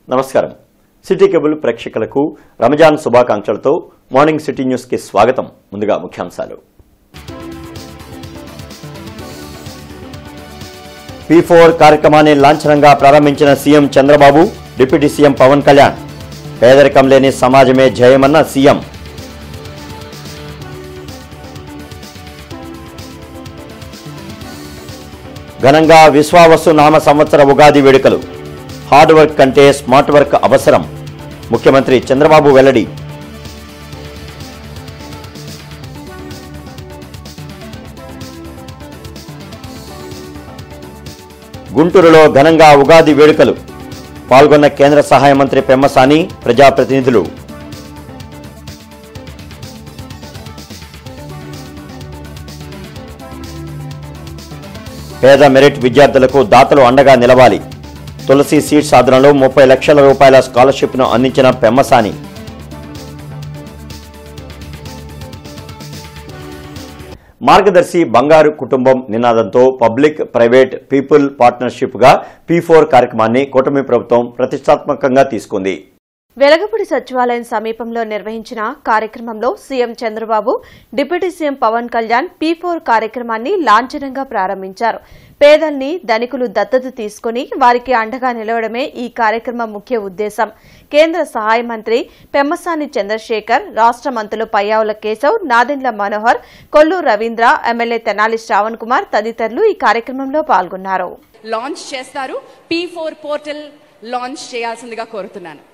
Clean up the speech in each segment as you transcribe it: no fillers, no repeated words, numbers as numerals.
నమస్కారం. City cable ప్రేక్షకులకు రంజాన్ శుభాకాంక్షలతో మార్నింగ్ సిటీ న్యూస్ కి స్వాగతం. ముందుగా ముఖ్యాంశాలు. P4 కార్యక్రమాన్ని లాంఛనంగా ప్రారంభించిన CM Chandrababu, deputy CM Pawan Kalyan. పేదరికం లేని సమాజమే జయమన్న సీఎం. ఘనంగా విశ్వావసు నామ సంవత్సర ఉగాది వేడుకలు. హార్డ్ వర్క్ కంటే స్మార్ట్ వర్క్ అవసరం. ముఖ్యమంత్రి చంద్రబాబు వెల్లడి. గుంటూరులో ఘనంగా ఉగాది వేడుకలు. పాల్గొన్న కేంద్ర సహాయ మంత్రి పెమ్మసాని, ప్రజాప్రతినిధులు. పేద మెరిట్ విద్యార్థులకు దాతలు అండగా నిలవాలి. తులసి సీట్ సాధనలో 30 లక్షల రూపాయల స్కాలర్షిప్ను అందించిన పెమ్మసాని. మార్గదర్శి బంగారు కుటుంబం నినాదంతో పబ్లిక్ ప్రైవేట్ పీపుల్ పార్ట్నర్షిప్గా P4 కార్యక్రమాన్ని కూటమి ప్రభుత్వం ప్రతిష్టాత్మకంగా తీసుకుంది. వెలగపూడి సచివాలయం సమీపంలో నిర్వహించిన కార్యక్రమంలో CM Chandrababu, deputy CM Pawan Kalyan P4 కార్యక్రమాన్ని లాంఛనంగా ప్రారంభించారు. పేదల్ని ధనికులు దత్తత తీసుకుని వారికి అండగా నిలవడమే ఈ కార్యక్రమం ముఖ్య ఉద్దేశం. కేంద్ర సహాయ మంత్రి పెమ్మసాని చంద్రశేఖర్, రాష్ట మంత్రులు పయ్యావుల కేశవ్, నాదెండ్ల మనోహర్, కొల్లు రవీంద్ర, ఎమ్మెల్యే తెనాలి శ్రావణ్ కుమార్ తదితరులు ఈ కార్యక్రమంలో పాల్గొన్నారు. లాంచ్ చేస్తారు. P4 పోర్టల్ లాంచ్ చేయాల్సిందిగా కోరుతున్నాను.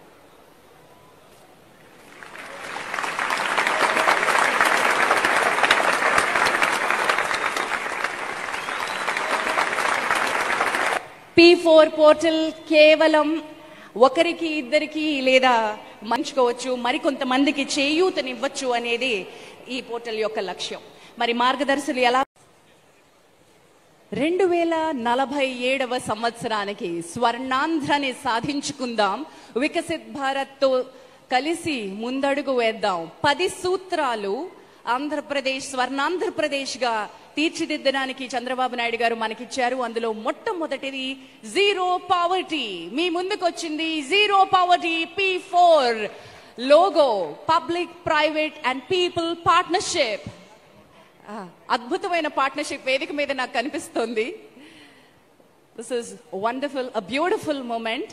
P4 పోర్టల్ కేవలం ఒకరికి ఇద్దరికి లేదా మంచుకోవచ్చు, మరికొంతమందికి చేయూతనివ్వచ్చు అనేది ఈ పోర్టల్ యొక్క లక్ష్యం. మరి మార్గదర్శులు ఎలా 2047వ సంవత్సరానికి స్వర్ణాంధ్రని సాధించుకుందాం, వికసిత్ భారత్ తో కలిసి ముందడుగు వేద్దాం. 10 సూత్రాలు ఆంధ్రప్రదేశ్ స్వర్ణాంధ్రప్రదేశ్ గా తీర్చిదిద్దడానికి చంద్రబాబు నాయుడు గారు మనకిచ్చారు. అందులో మొట్టమొదటిది జీరో పావర్టీ. మీ ముందుకు వచ్చింది zero poverty P4 logo, public private and people partnership. అద్భుతమైన పార్ట్నర్షిప్ వేదిక మీద నాకు కనిపిస్తుంది. This is wonderful, a beautiful moment.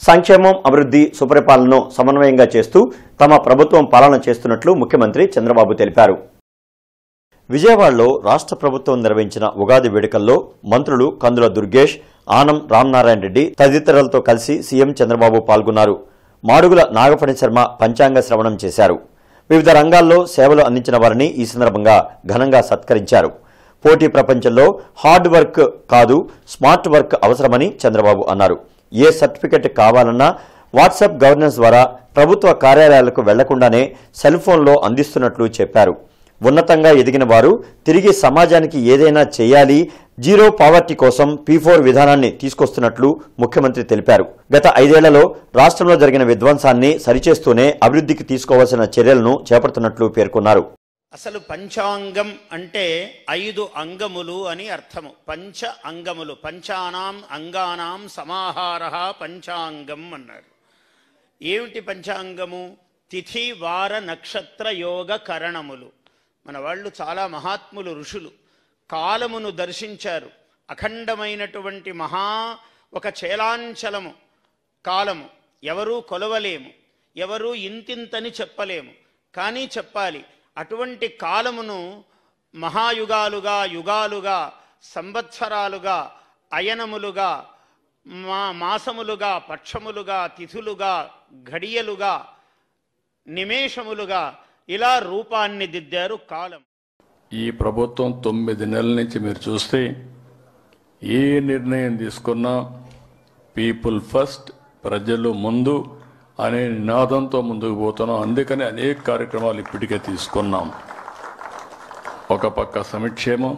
సంక్షేమం, అభివృద్ధి, సుపరిపాలనను సమన్వయంగా చేస్తూ తమ ప్రభుత్వం పాలన చేస్తున్నట్లు ముఖ్యమంత్రి చంద్రబాబు తెలిపారు. విజయవాడలో రాష్ట్ర ప్రభుత్వం నిర్వహించిన ఉగాది వేడుకల్లో మంత్రులు కందుల దుర్గేష్, ఆనం రామనారాయణ రెడ్డి తదితరులతో కలిసి సీఎం చంద్రబాబు పాల్గొన్నారు. మాడుగుల నాగఫణి శర్మ పంచాంగ శ్రవణం చేశారు. వివిధ రంగాల్లో సేవలు అందించిన వారిని ఈ సందర్భంగా ఘనంగా సత్కరించారు. పోటీ ప్రపంచంలో హార్డ్ వర్క్ కాదు, స్మార్ట్ వర్క్ అవసరమని చంద్రబాబు అన్నారు. ఏ సర్టిఫికెట్ కావాలన్నా వాట్సాప్ గవర్నెన్స్ ద్వారా ప్రభుత్వ కార్యాలయాలకు వెళ్లకుండానే సెల్ ఫోన్లో అందిస్తున్నట్లు చెప్పారు. ఉన్నతంగా ఎదిగిన వారు తిరిగి సమాజానికి ఏదైనా చేయాలి, జీరో పావర్టీ కోసం P4 విధానాన్ని తీసుకొస్తున్నట్లు ముఖ్యమంత్రి తెలిపారు. గత 5 ఏళ్లలో రాష్ట్రంలో జరిగిన విధ్వంసాన్ని సరిచేస్తూనే అభివృద్ధికి తీసుకోవాల్సిన చర్యలను చేపడుతున్నట్లు పేర్కొన్నారు. అసలు పంచాంగం అంటే 5 అంగములు అని అర్థము. పంచ అంగములు, పంచానాం అంగానాం సమాహారః పంచాంగం అన్నారు. ఏమిటి పంచాంగము? తిథి, వార, నక్షత్ర, యోగ, కరణములు. మన వాళ్ళు చాలా మహాత్ములు, ఋషులు కాలమును దర్శించారు. అఖండమైనటువంటి ఒక చేలాంచలము కాలము. ఎవరూ కొలవలేము, ఎవరూ ఇంతింతని చెప్పలేము, కానీ చెప్పాలి. అటువంటి కాలమును మహాయుగాలుగా, యుగాలుగా, సంవత్సరాలుగా, అయనములుగా, మాసములుగా, పక్షములుగా, తిథులుగా, ఘడియలుగా, నిమేషములుగా ఇలా రూపాన్ని దిద్దారు కాలం. ఈ ప్రభుత్వం 9 నెలల నుంచి మీరు చూస్తే ఏ నిర్ణయం తీసుకున్నా పీపుల్ ఫస్ట్, ప్రజలు ముందు అనే నినాదంతో ముందుకు పోతున్నాం. అందుకని అనేక కార్యక్రమాలు ఇప్పటికే తీసుకున్నాం. ఒక పక్క సంక్షేమం,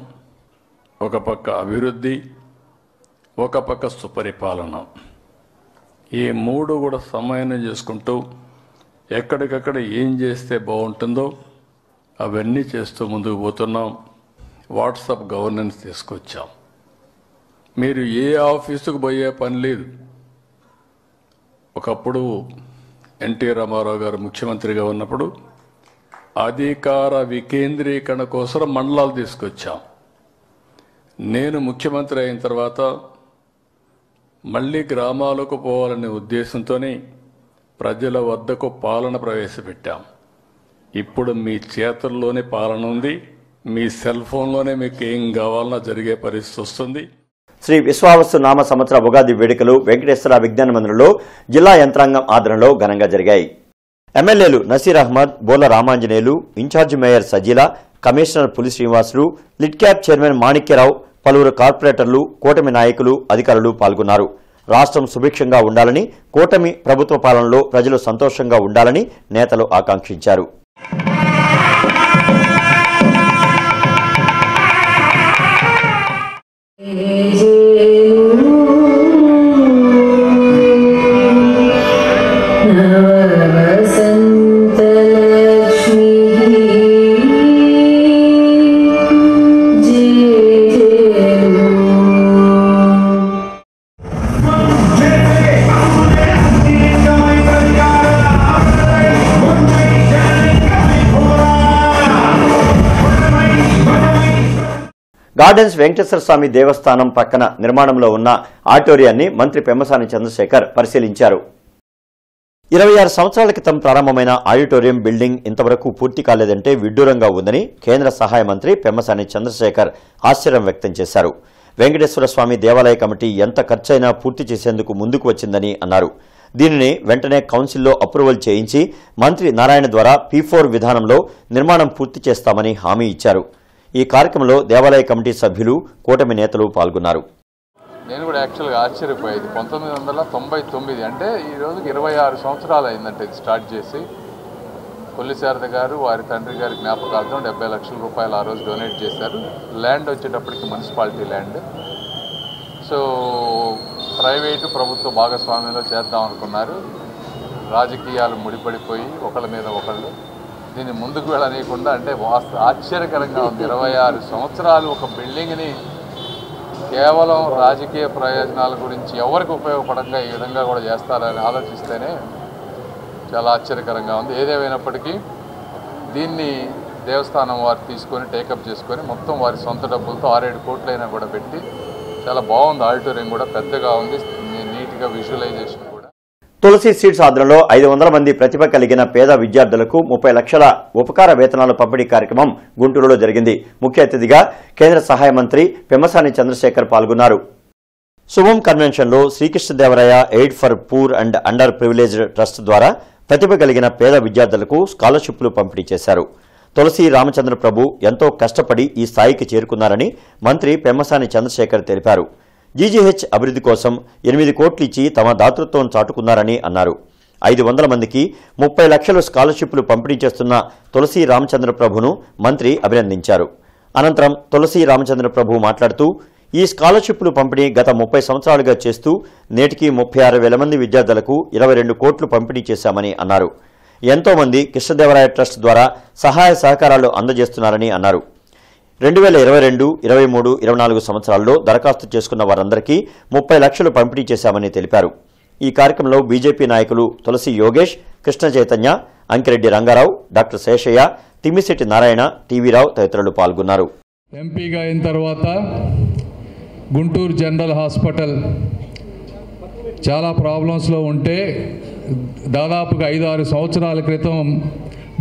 ఒక పక్క అభివృద్ధి, ఒక పక్క సుపరిపాలన. ఈ 3 కూడా సమన్వయం చేసుకుంటూ ఎక్కడికక్కడ ఏం చేస్తే బాగుంటుందో అవన్నీ చేస్తూ ముందుకు పోతున్నాం. వాట్సాప్ గవర్నెన్స్ తీసుకొచ్చాం. మీరు ఏ ఆఫీసుకు పోయే పని లేదు. ఒకప్పుడు ఎన్టీ రామారావు గారు ముఖ్యమంత్రిగా ఉన్నప్పుడు అధికార వికేంద్రీకరణ కోసం మండలాలు తీసుకొచ్చాం. నేను ముఖ్యమంత్రి అయిన తర్వాత మళ్ళీ గ్రామాలకు పోవాలనే ఉద్దేశంతోనే ప్రజల వద్దకు పాలన ప్రవేశపెట్టాం. ఇప్పుడు మీ చేతుల్లోనే పాలన ఉంది. మీ సెల్ ఫోన్లోనే మీకు ఏం కావాలన్నా జరిగే పరిస్థితి వస్తుంది. శ్రీ విశ్వావసు నామ సంవత్సర ఉగాది వేడుకలు వెంకటేశ్వర విజ్ఞాన మందిరంలో జిల్లా యంత్రాంగం ఆధ్వర్యంలో ఘనంగా జరిగాయి. ఎమ్మెల్యేలు Naseer Ahmad, Bola Ramanjaneyulu, incharge mayor Sajila, commissioner Puli Srinivasulu, LIDCAP chairman Manikya Rao, పలువురు కార్పొరేటర్లు, కూటమి నాయకులు, అధికారులు పాల్గొన్నారు. రాష్ట్రం సుభిక్షంగా ఉండాలని, కూటమి ప్రభుత్వ పాలనలో ప్రజలు సంతోషంగా ఉండాలని నేతలు ఆకాంక్షించారు. గార్డెన్స్ వెంకటేశ్వర స్వామి దేవస్థానం పక్కన నిర్మాణంలో ఉన్న ఆడిటోరియాన్ని మంత్రి పెమ్మసాని చంద్రశేఖర్ పరిశీలించారు. 26 సంవత్సరాల క్రితం ప్రారంభమైన ఆడిటోరియం బిల్డింగ్ ఇంతవరకు పూర్తి కాలేదంటే విడ్డూరంగా ఉందని కేంద్ర సహాయ మంత్రి పెమ్మసాని చంద్రశేఖర్ ఆశ్చర్యం వ్యక్తం చేశారు. వెంకటేశ్వర స్వామి దేవాలయ కమిటీ ఎంత ఖర్చైనా పూర్తి చేసేందుకు ముందుకు వచ్చిందని అన్నారు. దీనిని వెంటనే కౌన్సిల్లో అప్రూవల్ చేయించి మంత్రి నారాయణ ద్వారా P4 విధానంలో నిర్మాణం పూర్తి చేస్తామని హామీ ఇచ్చారు. ఈ కార్యక్రమంలో దేవాలయ కమిటీ సభ్యులు, కూటమి నేతలు పాల్గొన్నారు. నేను కూడా యాక్చువల్గా ఆశ్చర్యపోయేది. 1999 అంటే ఈ రోజుకి 26 సంవత్సరాలు అయిందంటే ఇది స్టార్ట్ చేసి. కొల్లి శారద గారు వారి తండ్రి గారి జ్ఞాపకార్థం 70 లక్షల రూపాయలు ఆ రోజు డొనేట్ చేశారు. ల్యాండ్ వచ్చేటప్పటికి మున్సిపాలిటీ ల్యాండ్. సో ప్రైవేటు ప్రభుత్వ భాగస్వామ్యంలో చేద్దాం అనుకున్నారు. రాజకీయాలు ముడిపడిపోయి ఒకళ్ళ మీద ఒకళ్ళు దీన్ని ముందుకు వెళ్ళనీయకుండా, అంటే ఆశ్చర్యకరంగా ఉంది. 26 సంవత్సరాలు ఒక బిల్డింగ్ని కేవలం రాజకీయ ప్రయోజనాల గురించి ఎవరికి ఉపయోగపడంగా ఈ విధంగా కూడా చేస్తారని ఆలోచిస్తేనే చాలా ఆశ్చర్యకరంగా ఉంది. ఏదేమైనప్పటికీ దీన్ని దేవస్థానం వారు తీసుకొని టేకప్ చేసుకొని మొత్తం వారి సొంత డబ్బులతో 6-7 కోట్లైనా కూడా పెట్టి చాలా బాగుంది. ఆడిటోరియం కూడా పెద్దగా ఉంది, నీట్గా విజువలైజేషన్ కూడా. తులసి సీడ్స్ ఆధ్వర్యంలో 500 మంది ప్రతిభ కలిగిన పేద విద్యార్థులకు 30 లక్షల ఉపకార వేతనాల పంపిణీ కార్యక్రమం గుంటూరులో జరిగింది. ముఖ్య అతిథిగా కేంద్ర సహాయ మంత్రి పెమ్మసాని చంద్రశేఖర్ పాల్గొన్నారు. శుభం కన్వెన్షన్లో Srikrishnadevaraya aid for poor and under privileged trust ద్వారా ప్రతిభ కలిగిన పేద విద్యార్థులకు స్కాలర్షిప్లు పంపిణీ చేశారు. తులసి రామచంద్ర ప్రభు ఎంతో కష్టపడి ఈ స్థాయికి చేరుకున్నారని మంత్రి పెమ్మసాని చంద్రశేఖర్ తెలిపారు. జీజీహెచ్ అభివృద్ధి కోసం 8 కోట్లు ఇచ్చి తమ దాతృత్వం చాటుకున్నారని అన్నారు. 500 మందికి 30 లక్షల స్కాలర్షిప్లు పంపిణీ చేస్తున్న తులసి రామచంద్ర ప్రభును మంత్రి అభినందించారు. అనంతరం తులసి రామచంద్ర ప్రభు మాట్లాడుతూ ఈ స్కాలర్షిప్లు పంపిణీ గత 30 సంవత్సరాలుగా చేస్తూ నేటికి 36,000 మంది విద్యార్థులకు 22 కోట్లు పంపిణీ చేశామని అన్నారు. ఎంతో మంది కృష్ణదేవరాయ ట్రస్ట్ ద్వారా సహాయ సహకారాలు అందజేస్తున్నారని అన్నారు. 2022, 23, 24 సంవత్సరాల్లో దరఖాస్తు చేసుకున్న వారందరికీ 30 లక్షలు పంపిణీ చేశామని తెలిపారు. ఈ కార్యక్రమంలో బీజేపీ నాయకులు తులసి యోగేష్, కృష్ణ చైతన్య, అంకిరెడ్డి రంగారావు, డాక్టర్ శేషయ్య, తిమ్మిశెట్టి నారాయణ, టీవీరావు తదితరులు పాల్గొన్నారు. ఎంపీగా అయిన తర్వాత గుంటూరు జనరల్ హాస్పిటల్ చాలా ప్రాబ్లమ్స్లో ఉంటే దాదాపుగా 5-6 సంవత్సరాల క్రితం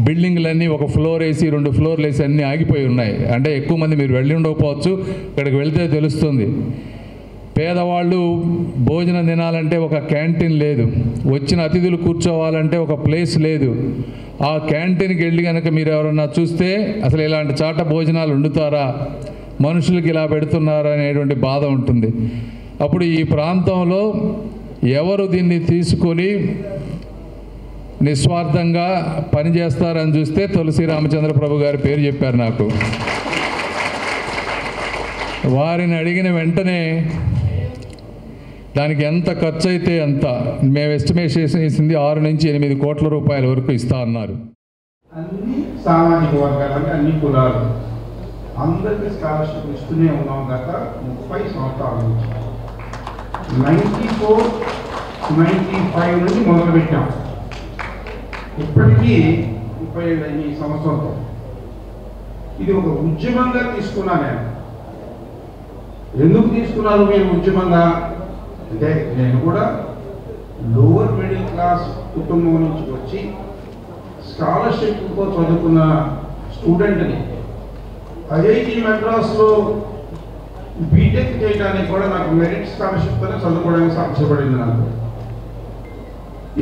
బిల్డింగ్లన్నీ ఒక ఫ్లోర్ వేసి 2 ఫ్లోర్లు వేసి అన్నీ ఆగిపోయి ఉన్నాయి. అంటే ఎక్కువ మంది మీరు వెళ్ళి ఉండకపోవచ్చు, ఇక్కడికి వెళ్తే తెలుస్తుంది. పేదవాళ్ళు భోజనం తినాలంటే ఒక క్యాంటీన్ లేదు, వచ్చిన అతిథులు కూర్చోవాలంటే ఒక ప్లేస్ లేదు. ఆ క్యాంటీన్కి వెళ్ళి కనుక మీరు ఎవరన్నా చూస్తే అసలు ఇలాంటి చాట భోజనాలు వండుతారా, మనుషులకి ఇలా పెడుతున్నారా అనేటువంటి బాధ ఉంటుంది. అప్పుడు ఈ ప్రాంతంలో ఎవరు దీన్ని తీసుకొని నిస్వార్థంగా పనిచేస్తారని చూస్తే తులసి రామచంద్ర ప్రభు గారి పేరు చెప్పారు నాకు. వారిని అడిగిన వెంటనే దానికి ఎంత ఖర్చు అయితే అంత మేము ఎస్టిమేషన్ చేసింది 6 నుంచి 8 కోట్ల రూపాయల వరకు ఇస్తా అన్నారు. అన్ని సామాజిక వర్గాలు, అన్ని కులాలు అందరికీ స్కాలర్షిప్ ఇస్తూనే ఉన్నాం గత 30 సంవత్సరాల నుంచి. 94, 95 నుంచి మొదలుపెట్టాం. ఇప్పటికీ 30 ఈ సంవత్సరంతో ఇది ఒక ఉద్యమంగా తీసుకున్నా. నేను ఎందుకు తీసుకున్నారు మీరు ఉద్యమంగా అంటే, నేను కూడా లోవర్ మిడిల్ క్లాస్ కుటుంబం నుంచి వచ్చి స్కాలర్షిప్తో చదువుకున్న స్టూడెంట్ని ఐఐటి మెడ్రాస్లో బీటెక్ చేయడానికి కూడా నాకు మెరిట్ స్కాలర్షిప్తోనే చదువుకోవడానికి సాధ్యపడింది. నాకు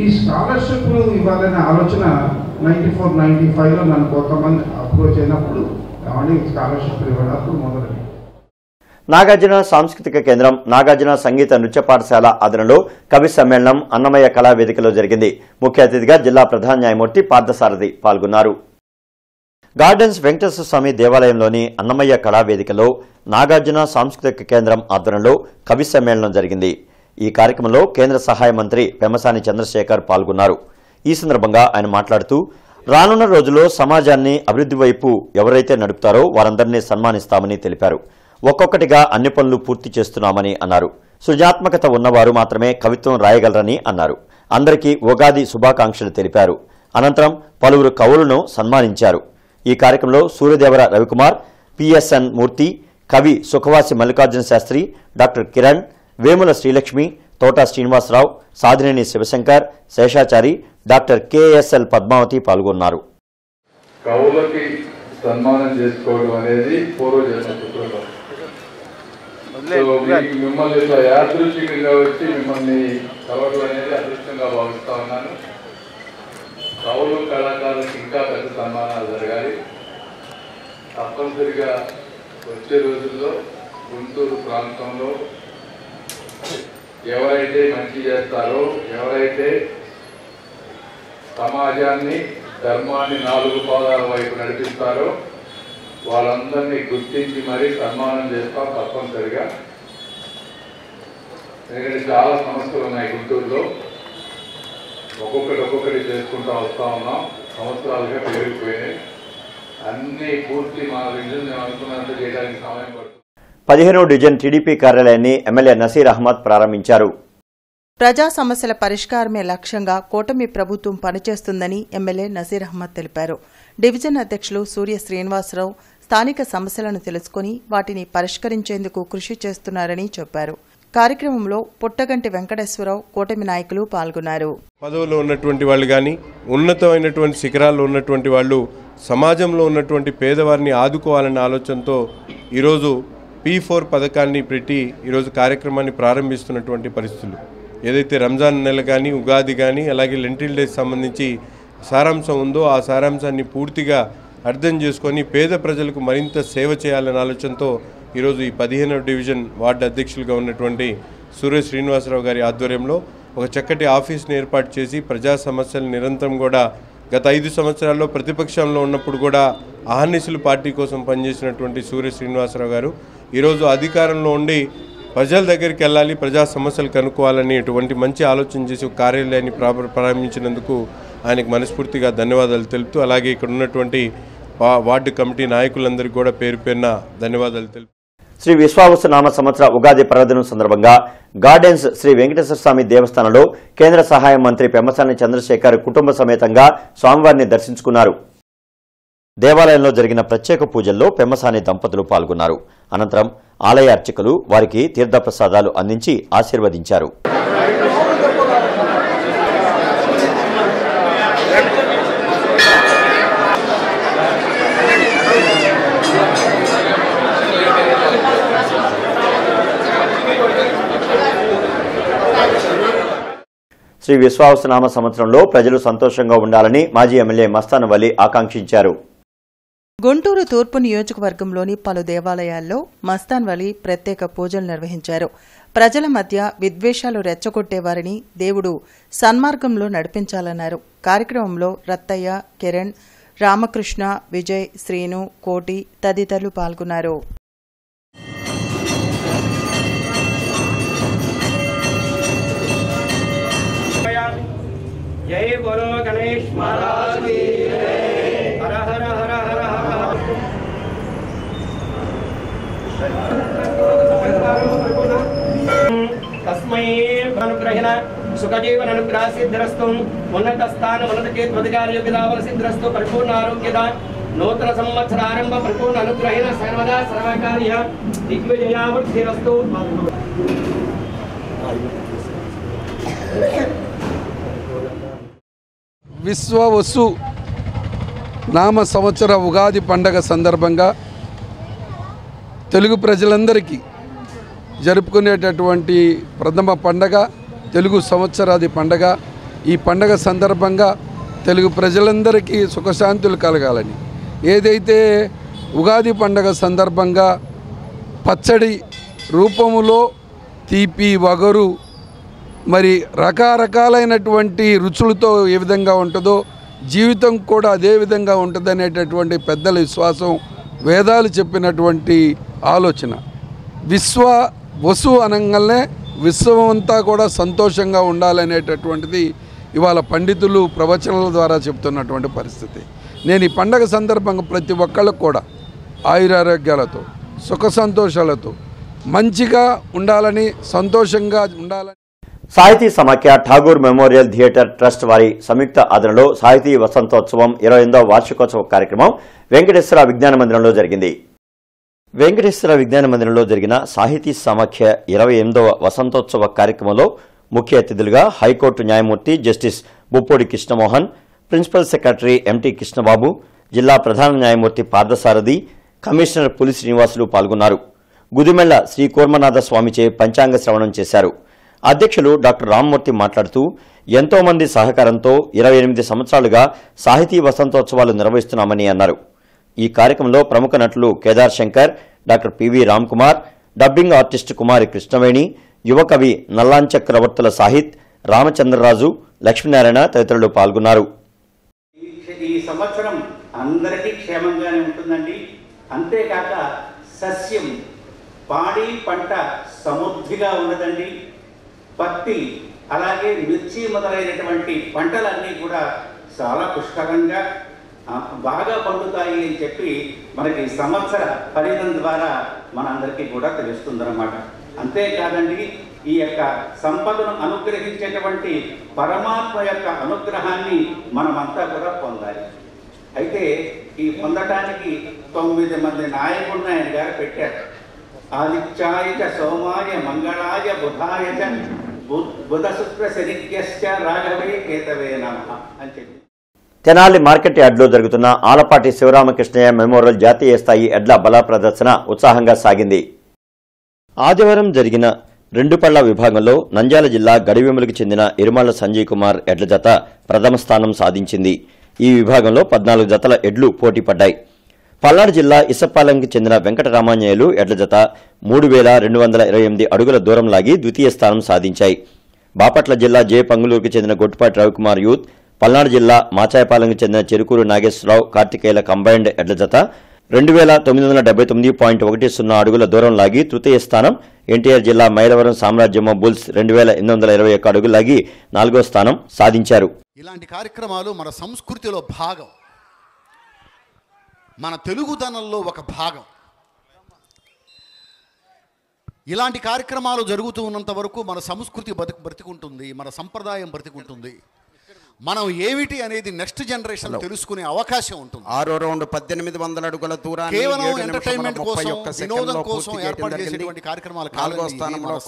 ఈ స్కాలర్షిప్లు ఇవ్వాలనే ఆలోచన 94, 95లో నన్ను కొంతమంది అప్రోచ్ అయినప్పుడు స్కాలర్షిప్లు ఇవ్వడానికి మొదలైంది. నాగార్జున సాంస్కృతిక కేంద్రం, నాగార్జున సంగీత నృత్య పాఠశాల ఆధ్వర్యంలో కవి సమ్మేళనం అన్నమయ్య కళా వేదికలో జరిగింది. ముఖ్య అతిథిగా జిల్లా ప్రధాన న్యాయమూర్తి పార్థసారథి పాల్గొన్నారు. గార్డెన్స్ వెంకటేశ్వర స్వామి దేవాలయంలోని అన్నమయ్య కళా వేదికలో నాగార్జున సాంస్కృతిక కేంద్రం ఆధ్వర్యంలో కవి సమ్మేళనం జరిగింది. ఈ కార్యక్రమంలో కేంద్ర సహాయ మంత్రి పెమ్మసాని చంద్రశేఖర్ పాల్గొన్నారు. ఈ సందర్భంగా ఆయన మాట్లాడుతూ, రానున్న రోజుల్లో సమాజాన్ని అభివృద్ధి వైపు ఎవరైతే నడుపుతారో వారందరినీ సన్మానిస్తామని తెలిపారు. ఒక్కొక్కటిగా అన్ని పనులు పూర్తి చేస్తున్నామని అన్నారు. సృజనాత్మకత ఉన్నవారు మాత్రమే కవిత్వం రాయగలరని అన్నారు. అందరికీ ఉగాది శుభాకాంక్షలు తెలిపారు. అనంతరం పలువురు కవులను సన్మానించారు. ఈ కార్యక్రమంలో సూర్యదేవర రవికుమార్, పిఎస్ఎన్ మూర్తి, కవి సుఖవాసి మల్లికార్జున శాస్త్రి, డాక్టర్ కిరణ్, వేముల శ్రీలక్ష్మి, తోటా శ్రీనివాసరావు, సాధినేని శివశంకర్, శేషాచారి, డాక్టర్ కెఎస్ఎల్ పద్మావతి పాల్గొన్నారు. కవులకి సన్మానం చేసుకోవడం అనేది పూర్వజన్మ సుకృతం. మిమ్మల్ని ఇట్లా యాదృచ్ఛికంగా వచ్చి మిమ్మల్ని కలవడం అనేది అదృష్టంగా భావిస్తా ఉన్నాను. కవులు కళాకారులకు ఇంకా పెద్ద సన్మానాలు జరగాలి. తప్పనిసరిగా వచ్చే రోజుల్లో గుంటూరు ప్రాంతంలో ఎవరైతే మంచి చేస్తారో, ఎవరైతే సమాజాన్ని ధర్మాన్ని 4 పాదాల వైపు నడిపిస్తారో వాళ్ళందరినీ గుర్తించి మరీ సన్మానం చేస్తాం తప్పనిసరిగా. ఎందుకంటే చాలా సమస్యలు ఉన్నాయి గుంటూరులో. ఒక్కొక్కటి చేసుకుంటూ వస్తూ ఉన్నాం. సంవత్సరాలుగా పెరిగిపోయినాయి. అన్నీ పూర్తి మా విజన్ అనుకున్నంత చేయడానికి సమయం పడుతుంది. 15వ డివిజన్ టీడీపీ కార్యాలయాన్ని ఎమ్మెల్యే నసీర్ అహ్మద్ ప్రారంభించారు. ప్రజా సమస్యల పరిష్కారమే లక్ష్యంగా కూటమి ప్రభుత్వం పనిచేస్తుందని ఎమ్మెల్యే నసీర్ అహ్మద్ తెలిపారు. డివిజన్ అధ్యక్షులు సూర్య శ్రీనివాసరావు స్థానిక సమస్యలను తెలుసుకుని వాటిని పరిష్కరించేందుకు కృషి చేస్తున్నారని చెప్పారు. కార్యక్రమంలో పుట్టగంటి వెంకటేశ్వరరావు, కూటమి నాయకులు పాల్గొన్నారు. పదవులో ఉన్నటువంటి వాళ్ళు కానీ, ఉన్నతమైనటువంటి శిఖరాల్లో ఉన్నటువంటి వాళ్ళు సమాజంలో ఉన్నటువంటి పేదవారిని ఆదుకోవాలనే ఆలోచనతో ఈరోజు P4 పథకాన్ని పెట్టి ఈరోజు కార్యక్రమాన్ని ప్రారంభిస్తున్నటువంటి పరిస్థితులు. ఏదైతే రంజాన్ నెల కానీ, ఉగాది కానీ, అలాగే లెంటిల్ డేస్ సంబంధించి సారాంశం ఉందో ఆ సారాంశాన్ని పూర్తిగా అర్థం చేసుకొని పేద ప్రజలకు మరింత సేవ చేయాలనే ఆలోచనతో ఈరోజు ఈ 15వ డివిజన్ వార్డు అధ్యక్షులుగా ఉన్నటువంటి సూర్య శ్రీనివాసరావు గారి ఆధ్వర్యంలో ఒక చక్కటి ఆఫీస్ని ఏర్పాటు చేసి ప్రజా సమస్యలు నిరంతరం కూడా గత 5 సంవత్సరాల్లో ప్రతిపక్షంలో ఉన్నప్పుడు కూడా అహర్నిశలు పార్టీ కోసం పనిచేసినటువంటి సూర్య శ్రీనివాసరావు గారు ఈరోజు అధికారంలో ఉండి ప్రజల దగ్గరికి వెళ్ళాలి, ప్రజా సమస్యలు కనుక్కోవాలని ఎటువంటి మంచి ఆలోచన చేసి ఒక కార్యాలయాన్ని ప్రారంభించినందుకు ఆయనకు మనస్ఫూర్తిగా ధన్యవాదాలు తెలుపుతూ, అలాగే ఇక్కడ ఉన్నటువంటి వార్డు కమిటీ నాయకులందరికీ కూడా పేరు పేరున ధన్యవాదాలు తెలుపు. శ్రీ విశ్వావసు నామ సంవత్సర ఉగాది పర్వదినం సందర్భంగా గార్డెన్స్ శ్రీ వెంకటేశ్వర స్వామి దేవస్థానంలో కేంద్ర సహాయ మంత్రి పెమ్మసాని చంద్రశేఖర్ కుటుంబ సమేతంగా స్వామివారిని దర్శించుకున్నారు. దేవాలయంలో జరిగిన ప్రత్యేక పూజల్లో పెమ్మసాని దంపతులు పాల్గొన్నారు. అనంతరం ఆలయ అర్చకులు వారికి తీర్థప్రసాదాలు అందించి ఆశీర్వదించారు. శ్రీ విశ్వావసునామ సంవత్సరంలో ప్రజలు సంతోషంగా ఉండాలని మాజీ ఎమ్మెల్యే మస్తాన్ వలీ ఆకాంక్షించారు. గుంటూరు తూర్పు నియోజకవర్గంలోని పలు దేవాలయాల్లో మస్తాన్ వలీ ప్రత్యేక పూజలు నిర్వహించారు. ప్రజల మధ్య విద్వేషాలు రెచ్చగొట్టేవారిని దేవుడు సన్మార్గంలో నడిపించాలన్నారు. కార్యక్రమంలో రత్తయ్య, కిరణ్, రామకృష్ణ, విజయ్, శ్రీను, కోటి తదితరులు పాల్గొన్నారు. जय बोलो गणेश महाराज की हर हर हर हर हर దీవెన సుఖజీవన అనుగ్రహ సిద్ధిరస్తు ఉన్నత స్థాన ఉన్నతకే త్వధికార యోగ్యతావల సిద్ధిరస్తు పరిపూర్ణ ఆరోగ్యత నూతన సంవత్సర ఆరంభ పరిపూర్ణ అనుగ్రహేణ సర్వదా సర్వకార్య దిగ్విజయావృద్ధిరస్తు. విశ్వ వసు నామ సంవత్సర ఉగాది పండగ సందర్భంగా తెలుగు ప్రజలందరికీ జరుపుకునేటటువంటి ప్రథమ పండగ తెలుగు సంవత్సరాది పండగ. ఈ పండగ సందర్భంగా తెలుగు ప్రజలందరికీ సుఖశాంతులు కలగాలని, ఏదైతే ఉగాది పండగ సందర్భంగా పచ్చడి రూపములో తీపి వగరు మరి రకరకాలైనటువంటి రుచులతో ఏ విధంగా ఉంటుందో జీవితం కూడా అదే విధంగా ఉంటుందనేటటువంటి పెద్దల విశ్వాసం, వేదాలు చెప్పినటువంటి ఆలోచన. విశ్వ వసు అనగానే విశ్వం అంతా కూడా సంతోషంగా ఉండాలనేటటువంటిది ఇవాళ పండితులు ప్రవచనాల ద్వారా చెప్తున్నటువంటి పరిస్థితి. నేను ఈ పండగ సందర్భంగా ప్రతి ఒక్కళ్ళకు కూడా ఆయురారోగ్యాలతో సుఖ సంతోషాలతో మంచిగా ఉండాలని, సంతోషంగా ఉండాలని. సాహితీ సమాఖ్య ఠాగూర్ మెమోరియల్ థియేటర్ ట్రస్ట్ వారి సంయుక్త ఆధ్వర్యంలో సాహితీ వసంతోత్సవం 28వ వార్షికోత్సవ కార్యక్రమం వెంకటేశ్వర విజ్ఞాన మందిరంలో జరిగింది. వెంకటేశ్వర విజ్ఞాన మందిరంలో జరిగిన సాహితీ సమాఖ్య 28వ వసంతోత్సవ కార్యక్రమంలో ముఖ్య అతిథులుగా హైకోర్టు న్యాయమూర్తి justice Buppodi Krishnamohan, principal secretary MT Krishnababu, జిల్లా ప్రధాన న్యాయమూర్తి పార్థసారథి, కమిషనర్ పులి శ్రీనివాసులు పాల్గొన్నారు. గుదిమెళ్ల శ్రీ కూర్మనాథ స్వామిచే పంచాంగ శ్రవణం చేశారు. అధ్యక్షులు డాక్టర్ రామ్మూర్తి మాట్లాడుతూ ఎంతో మంది సహకారంతో 28 సంవత్సరాలుగా సాహితీ వసంతోత్సవాలు నిర్వహిస్తున్నామని అన్నారు. ఈ కార్యక్రమంలో ప్రముఖ నటులు Kedar Shankar, doctor PV Ram Kumar, dubbing artist Kumari Krishnaveni, యువ కవి నల్లాంచక్రవర్తుల సాహిత్, రామచంద్రరాజు, లక్ష్మీనారాయణ తదితరులు పాల్గొన్నారు. ఈ సంవత్సరం అందరికీ క్షేమంగానే ఉంటుందండి. అంతేకాక సస్యం పాడి పంట సమృద్ధిగా ఉన్నదండి. పత్తి అలాగే మిర్చి మొదలైనటువంటి పంటలన్నీ కూడా చాలా పుష్కలంగా బాగా పండుతాయి అని చెప్పి మనకి సంవత్సర ఫలితం ద్వారా మనందరికీ కూడా తెలుస్తుందన్నమాట. అంతేకాదండి, ఈ యొక్క సంపదను అనుగ్రహించేటువంటి పరమాత్మ యొక్క అనుగ్రహాన్ని మనమంతా కూడా పొందాలి. అయితే ఈ పొందటానికి 9 మంది నాయకులను ఆయన గారు పెట్టారు. ఆదిత్యాయ చ సోమాయ మంగళాయ బుధాయ చ బుధ శుక్ర శనిగ్యశ్చ రాఘవే కేతవే నమః అని చెప్పి తెనాలి మార్కెట్ యార్డులో జరుగుతున్న ఆలపాటి శివరామకృష్ణయ్య మెమోరియల్ జాతీయ స్థాయి ఎడ్ల బల ప్రదర్శన ఉత్సాహంగా సాగింది. ఆదివారం జరిగిన 2 పళ్ల విభాగంలో నంద్యాల జిల్లా గడివేములకు చెందిన ఇరుమళ్ల సంజయ్ కుమార్ ఎడ్ల జత ప్రథమ స్థానం సాధించింది. ఈ విభాగంలో 14 జతల ఎడ్లు పోటీ పడ్డాయి. పల్నాడు జిల్లా ఇసప్పాలెంకి చెందిన వెంకటరామాంజనేయులు ఎడ్ల జత 3228 అడుగుల దూరం లాగి ద్వితీయ స్థానం సాధించాయి. బాపట్ల జిల్లా జే పంగులూరుకు చెందిన గొట్టుపాటి రవికుమార్ యూత్, పల్నాడు జిల్లా మాచాయపాలెంకు చెందిన చెరుకూరు నాగేశ్వరరావు కార్తికేయుల కంబైన్డ్ ఎడ్ల జత 2979.10 అడుగుల దూరం లాగి తృతీయ స్థానం, ఎన్టీఆర్ జిల్లా మైలవరం సామ్రాజ్యమ బుల్స్ 2821 అడుగులు లాగి 4వ స్థానం సాధించారు. ఇలాంటి కార్యక్రమాలు మన సంస్కృతిలో భాగం, మన తెలుగుదనంలో ఒక భాగం. ఇలాంటి కార్యక్రమాలు జరుగుతూ ఉన్నంత వరకు మన సంస్కృతి బ్రతికుంటుంది, మన సంప్రదాయం బ్రతికుంటుంది. మనం ఏమిటి అనేది నెక్స్ట్ జనరేషన్ తెలుసుకునే అవకాశం ఉంటుంది. 6వ రౌండ్ 1800 అడుగుల దూరాన్ని కేవలం ఎంటర్టైన్మెంట్ కోసం, వినోదం కోసం ఏర్పాటు చేసేటువంటి కార్యక్రమాలు కాదు.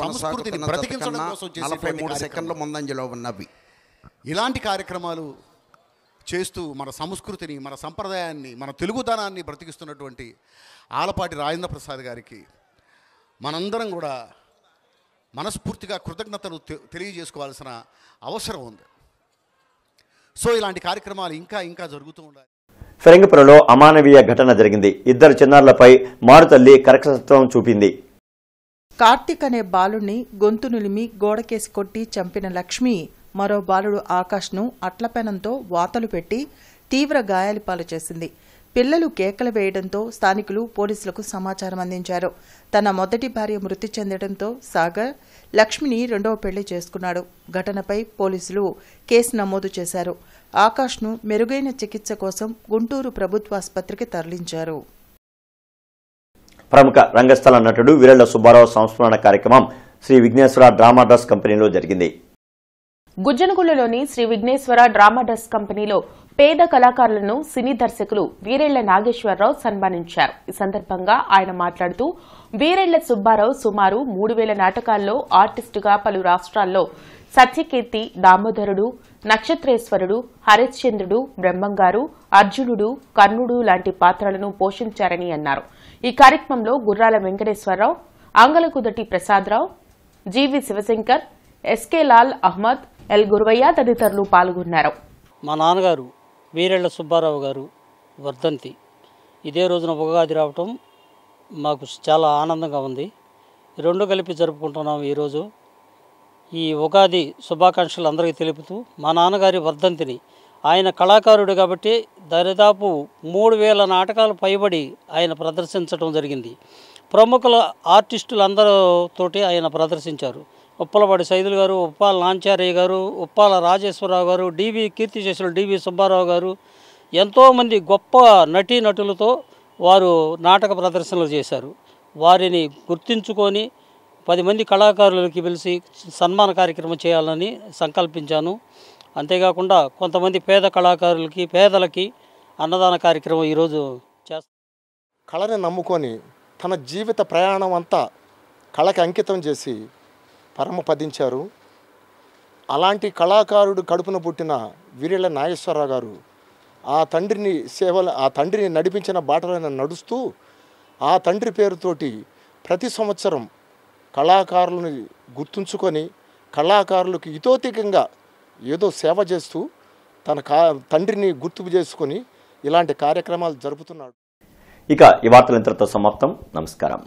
సంస్కృతిని బ్రతికించడం కోసం 43 సెకండ్ల ముందంజలో ఉన్నవి. ఇలాంటి కార్యక్రమాలు చేస్తూ మన సంస్కృతిని, మన సంప్రదాయాన్ని, మన తెలుగుదనాన్ని బ్రతికిస్తున్నటువంటి ఆలపాటి రాజేంద్ర ప్రసాద్ గారికి మనందరం కూడా మనస్ఫూర్తిగా కృతజ్ఞతలు తెలియజేసుకోవాల్సిన అవసరం ఉంది. సో ఇలాంటి కార్యక్రమాలు ఇంకా జరుగుతూ ఉండాలి. ఫిరంగిపురంలో అమానవీయ ఘటన జరిగింది. 2 చిన్నారులపై మారుతల్లి కరకసత్వం చూపింది. కార్తిక్ అనే బాలుడిని గొంతు నులిమి గోడకేసి కొట్టి చంపిన లక్ష్మి మరో బాలుడు ఆకాష్ను అట్లపెనంతో వాతలు పెట్టి తీవ్ర గాయాల పాలు చేసింది. పిల్లలు కేకలు వేయడంతో స్థానికులు పోలీసులకు సమాచారం అందించారు. తన మొదటి భార్య మృతి చెందడంతో సాగర్ లక్ష్మిని 2వ పెళ్లి చేసుకున్నాడు. ఘటనపై పోలీసులు కేసు నమోదు చేశారు. ఆకాష్ను మెరుగైన చికిత్స కోసం గుంటూరు ప్రభుత్వాసుపత్రికి తరలించారు. ప్రముఖ రంగస్థల నటుడు వీరళ్ల సుబ్బారావు సంస్మరణ కార్యక్రమం శ్రీ విఘ్నేశ్వర డ్రామా డ్రస్ కంపెనీలో జరిగింది. గుజ్జనగుళ్లలోని శ్రీ విఘ్నేశ్వర డ్రామా డెస్క్ కంపెనీలో పేద కళాకారులను సినీ దర్శకులు వీరెళ్ల నాగేశ్వరరావు సన్మానించారు. ఈ సందర్భంగా ఆయన మాట్లాడుతూ వీరెళ్ల సుబ్బారావు సుమారు 3000 నాటకాల్లో ఆర్టిస్టుగా పలు రాష్ట్రాల్లో సత్యకీర్తి, దామోదరుడు, నక్షత్రేశ్వరుడు, హరిశ్చంద్రుడు, బ్రహ్మంగారు, అర్జునుడు, కర్ణుడు లాంటి పాత్రలను పోషించారని అన్నారు. ఈ కార్యక్రమంలో గుర్రాల వెంకటేశ్వరరావు, అంగలకుదటి ప్రసాదరావు, జీవి శివశంకర్, ఎస్కే లాల్ అహ్మద్, ఎల్ గురువయ్య తదితరులు పాల్గొన్నారు. మా నాన్నగారు వీరెళ్ల సుబ్బారావు గారు వర్ధంతి ఇదే రోజున ఉగాది రావటం మాకు చాలా ఆనందంగా ఉంది. రెండు కలిపి జరుపుకుంటున్నాం. ఈరోజు ఈ ఉగాది శుభాకాంక్షలు అందరికీ తెలుపుతూ మా నాన్నగారి వర్ధంతిని ఆయన కళాకారుడు కాబట్టి దాదాపు 3000 నాటకాలు పైబడి ఆయన ప్రదర్శించడం జరిగింది. ప్రముఖుల ఆర్టిస్టులందరితోటి ఆయన ప్రదర్శించారు. ఉప్పలపాటి సైదులు గారు, ఉప్పాల నాంచారయ్య గారు, ఉప్పాల రాజేశ్వరరావు గారు, డివి కీర్తిశేషులు డివి సుబ్బారావు గారు, ఎంతోమంది గొప్ప నటీనటులతో వారు నాటక ప్రదర్శనలు చేశారు. వారిని గుర్తించుకొని 10 మంది కళాకారులకి పిలిచి సన్మాన కార్యక్రమం చేయాలని సంకల్పించాను. అంతేకాకుండా కొంతమంది పేద కళాకారులకి, పేదలకి అన్నదాన కార్యక్రమం ఈరోజు చేస్తాను. కళని నమ్ముకొని తన జీవిత ప్రయాణం అంతా కళకి అంకితం చేసి పరమపదించారు. అలాంటి కళాకారుడు కడుపున పుట్టిన వీరెళ్ల నాగేశ్వరరావు గారు ఆ తండ్రిని నడిపించిన బాటలను నడుస్తూ ఆ తండ్రి పేరుతోటి ప్రతి సంవత్సరం కళాకారులను గుర్తుంచుకొని కళాకారులకు హితోధికంగా ఏదో సేవ చేస్తూ తన తండ్రిని గుర్తు చేసుకొని ఇలాంటి కార్యక్రమాలు జరుపుతున్నాడు. ఇక ఈ వార్తలు ఇంతటితో సమాప్తం. నమస్కారం.